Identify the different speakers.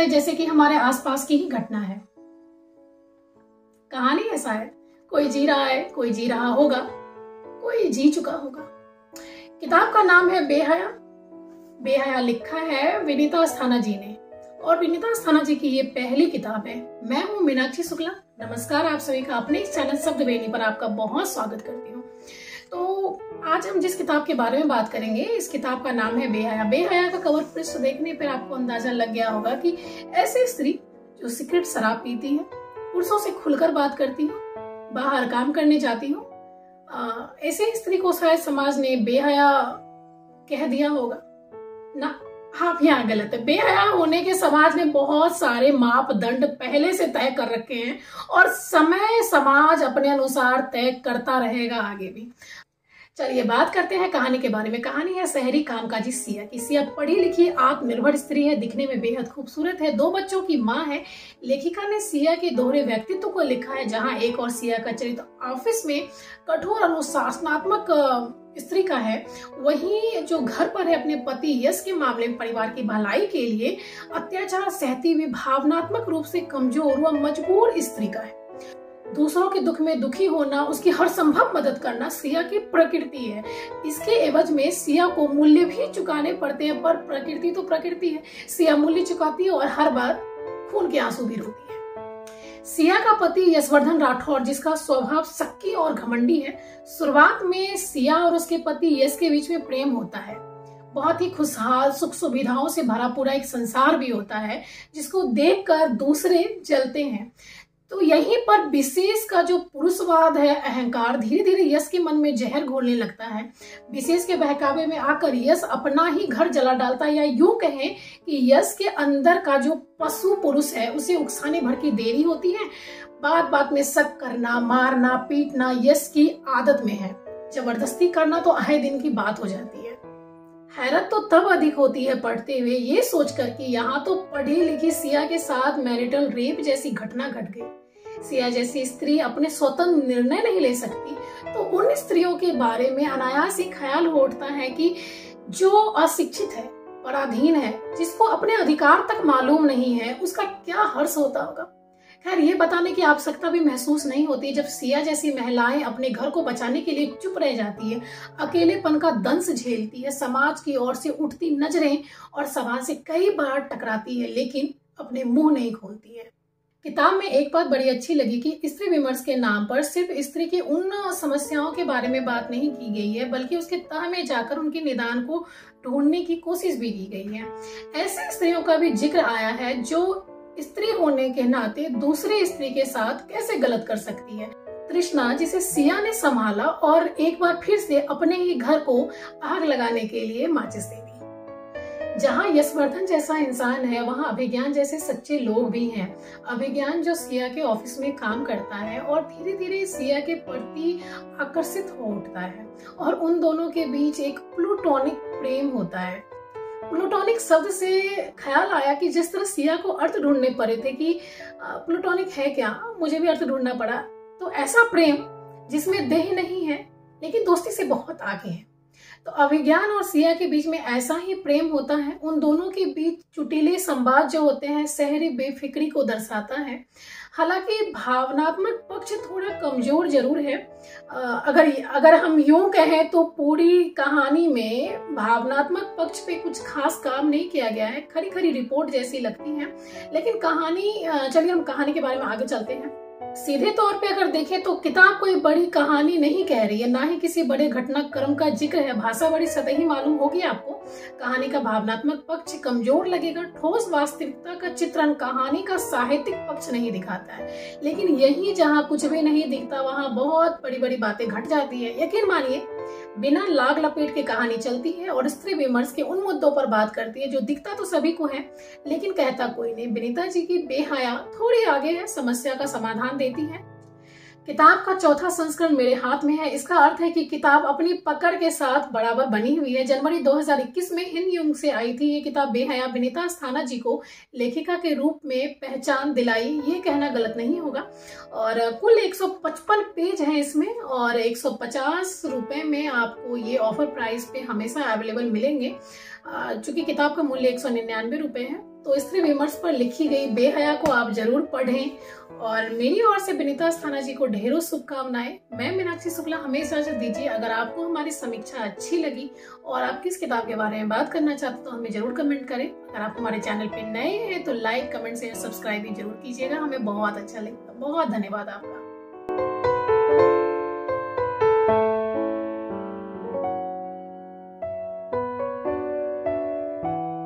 Speaker 1: है जैसे कि हमारे आसपास की ही घटना है। कहानी ऐसा है, कोई जी रहा है, कोई जी रहा होगा, कोई जी चुका होगा। किताब का नाम है बेहया। बेहया लिखा है विनीता अस्थाना जी ने, और विनीता अस्थाना जी की ये पहली किताब है। मैं हूँ मीनाक्षी शुक्ला। नमस्कार आप सभी का अपने इस चैनल शब्द बेनी पर आपका बहुत स्वागत करती हूँ। तो आज हम जिस किताब के बारे में बात करेंगे, इस किताब का नाम है बेहया। बेहया का कवर पृष्ठ देखने पर आपको अंदाजा लग गया होगा कि ऐसी स्त्री जो सिगरेट शराब पीती है, पुरुषों से खुलकर बात करती हो, बाहर काम करने जाती हो, ऐसे स्त्री को शायद समाज ने बेहया कह दिया होगा ना। आप यहाँ गलत है। बेहया होने के समाज ने बहुत सारे मापदंड पहले से तय कर रखे हैं और समाज अपने अनुसार तय करता रहेगा आगे भी। चलिए बात करते हैं कहानी के बारे में। कहानी है शहरी कामकाजी सिया की। सिया पढ़ी लिखी आत्मनिर्भर स्त्री है, दिखने में बेहद खूबसूरत है, 2 बच्चों की माँ है। लेखिका ने सिया के दोहरे व्यक्तित्व को लिखा है, जहां एक और सिया का चरित्र ऑफिस में कठोर अनुशासनात्मक स्त्री का है, वहीं जो घर पर है अपने पति यश के मामले में परिवार की भलाई के लिए अत्याचार सहती हुई भावनात्मक रूप से कमजोर व मजबूर स्त्री का है। दूसरों के दुख में दुखी होना, उसकी हर संभव मदद करना सिया की प्रकृति है। इसके एवज में सिया को मूल्य भी चुकाने पड़ते हैं, पर प्रकृति तो प्रकृति है। सिया मूल्य चुकाती है और हर बार खून के आंसू भी रोती है। सिया का पति यशवर्धन राठौर, जिसका स्वभाव शक्की और घमंडी है। शुरुआत में सिया और उसके पति यश के बीच में प्रेम होता है। बहुत ही खुशहाल, सुख सुविधाओं से भरा पूरा एक संसार भी होता है, जिसको देखकर दूसरे जलते हैं। तो यहीं पर विशेष का जो पुरुषवाद है, अहंकार, धीरे धीरे यश के मन में जहर घोलने लगता है। विशेष के बहकावे में आकर यश अपना ही घर जला डालता है, या यूं कहें कि यश के अंदर का जो पशु पुरुष है उसे उकसाने भर की देरी होती है। बात बात में शक करना, मारना, पीटना यश की आदत में है। जबरदस्ती करना तो आए दिन की बात हो जाती है। हैरत तो तब अधिक होती है पढ़ते हुए ये सोचकर कि यहाँ तो पढ़ी लिखी सिया के साथ मैरिटल रेप जैसी घटना घट गई। सिया जैसी स्त्री अपने स्वतंत्र निर्णय नहीं ले सकती, तो उन स्त्रियों के बारे में अनायास ही ख्याल उठता है कि जो अशिक्षित है, पराधीन है, जिसको अपने अधिकार तक मालूम नहीं है, उसका क्या हर्ष होता होगा। खैर ये बताने की आवश्यकता भी महसूस नहीं होती जब सिया जैसी महिलाएं अपने घर को बचाने के लिए चुप रह जाती है, अकेलेपन का दंश झेलती है, समाज की ओर से उठती नजरें और समाज से कई बार टकराती है, लेकिन अपने मुंह नहीं खोलती है। किताब में एक बात बड़ी अच्छी लगी कि स्त्री विमर्श के नाम पर सिर्फ स्त्री की उन समस्याओं के बारे में बात नहीं की गई है, बल्कि उसके तह में जाकर उनके निदान को ढूंढने की कोशिश भी की गई है। ऐसी स्त्रियों का भी जिक्र आया है जो स्त्री होने के नाते दूसरी स्त्री के साथ कैसे गलत कर सकती है। तृष्णा, जिसे सिया ने संभाला और एक बार फिर से अपने ही घर को आग लगाने के लिए माचिस दे दी। जहाँ यशवर्धन जैसा इंसान है, वहाँ अभिज्ञान जैसे सच्चे लोग भी हैं। अभिज्ञान जो सिया के ऑफिस में काम करता है और धीरे धीरे सिया के प्रति आकर्षित हो उठता है, और उन दोनों के बीच एक प्लूटोनिक प्रेम होता है। प्लूटोनिक शब्द से ख्याल आया कि जिस तरह सिया को अर्थ ढूंढने पड़े थे कि प्लूटोनिक है क्या, मुझे भी अर्थ ढूंढना पड़ा। तो ऐसा प्रेम जिसमें देह नहीं है लेकिन दोस्ती से बहुत आगे है। तो अभिज्ञान और सिया के बीच में ऐसा ही प्रेम होता है। उन दोनों के बीच चुटीले संवाद जो होते हैं शहरी बेफिक्री को दर्शाता है। हालांकि भावनात्मक पक्ष थोड़ा कमजोर जरूर है। अगर हम यूं कहें तो पूरी कहानी में भावनात्मक पक्ष पे कुछ खास काम नहीं किया गया है, खरी खरी रिपोर्ट जैसी लगती है। लेकिन कहानी, चलिए हम कहानी के बारे में आगे चलते हैं। सीधे तौर पे अगर देखें तो किताब कोई बड़ी कहानी नहीं कह रही है, ना ही किसी बड़े घटनाक्रम का जिक्र है। भाषा बड़ी सतही मालूम होगी आपको। कहानी का भावनात्मक पक्ष कमजोर लगेगा। ठोस वास्तविकता का चित्रण कहानी का साहित्यिक पक्ष नहीं दिखाता है। लेकिन यही जहाँ कुछ भी नहीं दिखता, वहाँ बहुत बड़ी बड़ी बातें घट जाती है। यकीन मानिए, बिना लाग लपेट के कहानी चलती है और स्त्री विमर्श के उन मुद्दों पर बात करती है जो दिखता तो सभी को है, लेकिन कहता कोई नहीं। विनीता जी की बेहया थोड़ी आगे है, समस्या का समाधान देती है। किताब का चौथा संस्करण मेरे हाथ में है। इसका अर्थ है कि किताब अपनी पकड़ के साथ बराबर बनी हुई है। जनवरी 2021 में हिंद युग से आई थी ये किताब। बेहया विनीता अस्थाना जी को लेखिका के रूप में पहचान दिलाई, ये कहना गलत नहीं होगा। और कुल 155 पेज हैं इसमें, और 150 रुपए में आपको ये ऑफर प्राइस पे हमेशा अवेलेबल मिलेंगे। चूंकि किताब का मूल्य 199 रुपए है, तो स्त्री विमर्श पर लिखी गई बेहया को आप जरूर पढ़ें। और मेरी ओर से विनीता अस्थाना जी को ढेरों शुभकामनाएं। मैं मीनाक्षी शुक्ला, हमें इजाजत दीजिए। अगर आपको हमारी समीक्षा अच्छी लगी और आप किस किताब के बारे में बात करना चाहते तो हमें जरूर कमेंट करें। अगर आप हमारे चैनल पे नए हैं तो लाइक, कमेंट, शेयर, सब्सक्राइब भी जरूर कीजिएगा, हमें बहुत अच्छा लगेगा। बहुत धन्यवाद आपका।